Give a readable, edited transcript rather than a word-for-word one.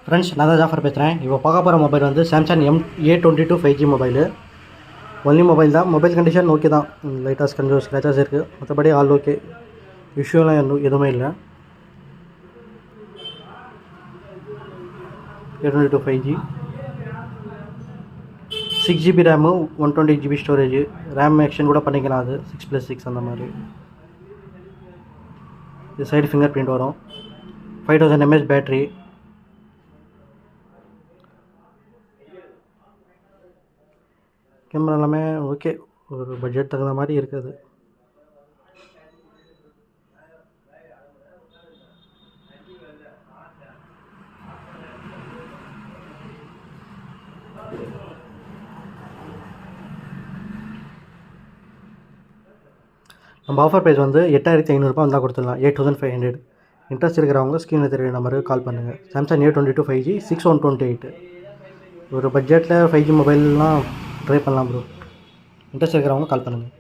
Friends, நான் தான் ஜாஃபர் பேசுகிறேன். இப்போ பார்க்க போகிற மொபைல் வந்து Samsung A22 5G mobile. Only mobile தான். மொபைல் கண்டிஷன் ஓகே தான். லைட்டாக கொஞ்சம் ஸ்க்ராச்சஸ் இருக்குது, மற்றபடி ஆல் ஓகே. இஷ்யூலாம் எதுவுமே இல்லை. A22 5G 6GB RAM, 128GB storage. RAM extend கூட பண்ணிக்கலாம், அது 6+6 அந்த மாதிரி. இது சைடு ஃபிங்கர் பிரிண்ட் வரும். 5000 mAh பேட்ரி. கேமரா எல்லாமே ஓகே, ஒரு பட்ஜெட் தகுந்த மாதிரி இருக்குது. நம்ம ஆஃபர் ப்ரைஸ் வந்து 8500 வந்தால் கொடுத்துடலாம். 8500. இன்ட்ரெஸ்ட் இருக்கிறவங்க ஸ்க்ரீனில் தெரிய நம்பருக்கு கால் பண்ணுங்கள். Samsung A22 5G 6128. ஒரு பட்ஜெட்டில் 5G மொபைல்லாம் ட்ரை பண்ணலாம் ப்ரோ. இன்ட்ரெஸ்ட் இருக்கிறவங்க கால் பண்ணுங்கள்.